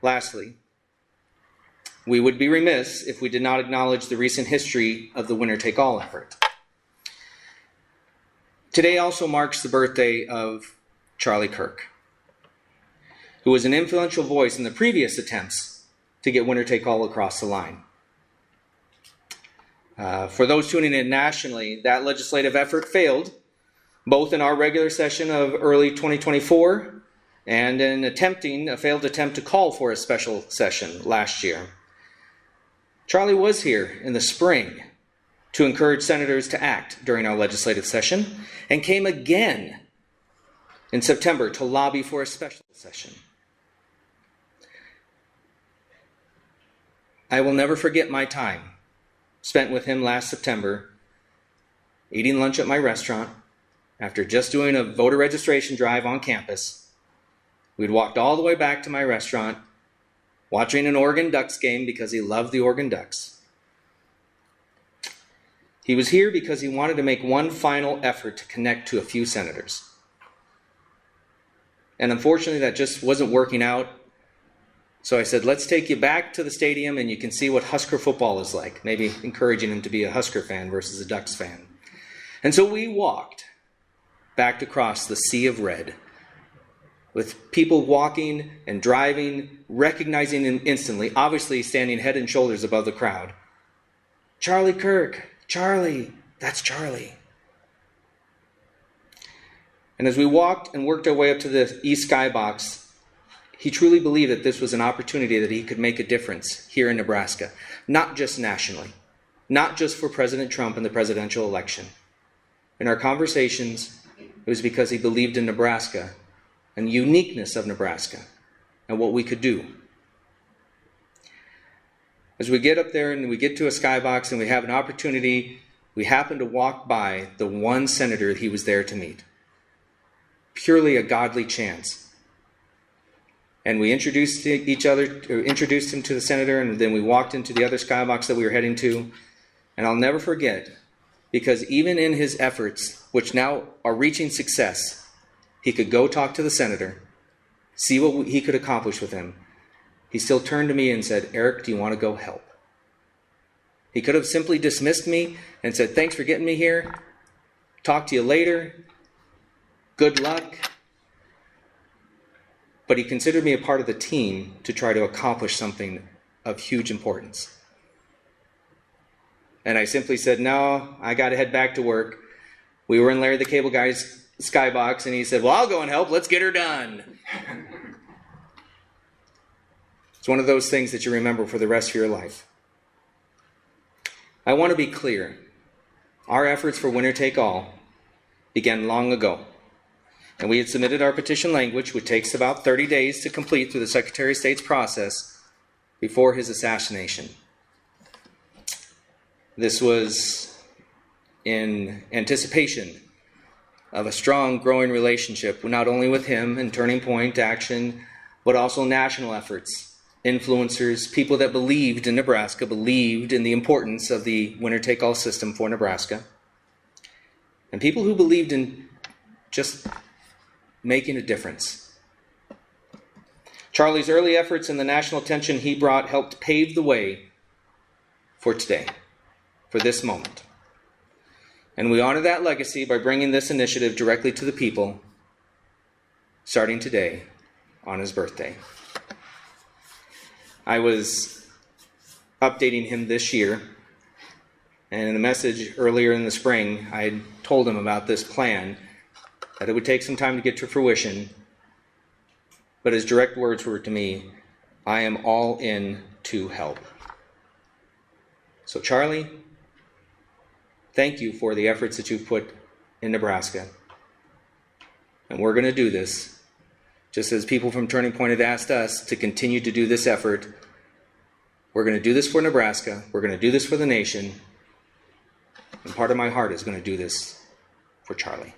Lastly, we would be remiss if we did not acknowledge the recent history of the winner-take-all effort. Today also marks the birthday of Charlie Kirk, who was an influential voice in the previous attempts to get winner-take-all across the line. For those tuning in nationally, that legislative effort failed, both in our regular session of early 2024 and in a failed attempt to call for a special session last year. Charlie was here in the spring to encourage senators to act during our legislative session, and came again in September to lobby for a special session. I will never forget my time spent with him last September, eating lunch at my restaurant after just doing a voter registration drive on campus. We'd walked all the way back to my restaurant, watching an Oregon Ducks game because he loved the Oregon Ducks. He was here because he wanted to make one final effort to connect to a few senators. And unfortunately, that just wasn't working out. So I said, let's take you back to the stadium and you can see what Husker football is like. Maybe encouraging him to be a Husker fan versus a Ducks fan. And so we walked back across the sea of red, with people walking and driving, recognizing him instantly, obviously standing head and shoulders above the crowd. Charlie Kirk, Charlie, that's Charlie. And as we walked and worked our way up to the East Skybox, he truly believed that this was an opportunity that he could make a difference here in Nebraska, not just nationally, not just for President Trump and the presidential election. In our conversations, it was because he believed in Nebraska and the uniqueness of Nebraska and what we could do. As we get up there and we get to a skybox and we have an opportunity, we happen to walk by the one senator he was there to meet. Purely a godly chance. And we introduced him to the senator, and then we walked into the other skybox that we were heading to. And I'll never forget, because even in his efforts, which now are reaching success, he could go talk to the senator, see what he could accomplish with him. He still turned to me and said, Eric, do you want to go help? He could have simply dismissed me and said, thanks for getting me here. Talk to you later. Good luck. But he considered me a part of the team to try to accomplish something of huge importance. And I simply said, no, I got to head back to work. We were in Larry the Cable Guy's skybox, and he said, well, I'll go and help. Let's get her done. It's one of those things that you remember for the rest of your life. I want to be clear. Our efforts for winner take all began long ago. And we had submitted our petition language, which takes about 30 days to complete through the Secretary of State's process, before his assassination. This was in anticipation of a strong, growing relationship, not only with him and Turning Point Action, but also national efforts, influencers, people that believed in Nebraska, believed in the importance of the winner-take-all system for Nebraska, and people who believed in just making a difference. Charlie's early efforts and the national attention he brought helped pave the way for today, for this moment. And we honor that legacy by bringing this initiative directly to the people, starting today on his birthday. I was updating him this year, and in a message earlier in the spring, I had told him about this plan, that it would take some time to get to fruition, but his direct words were to me, I am all in to help. So Charlie, thank you for the efforts that you've put in Nebraska. And we're going to do this, just as people from Turning Point had asked us to continue to do this effort. We're going to do this for Nebraska. We're going to do this for the nation. And part of my heart is going to do this for Charlie.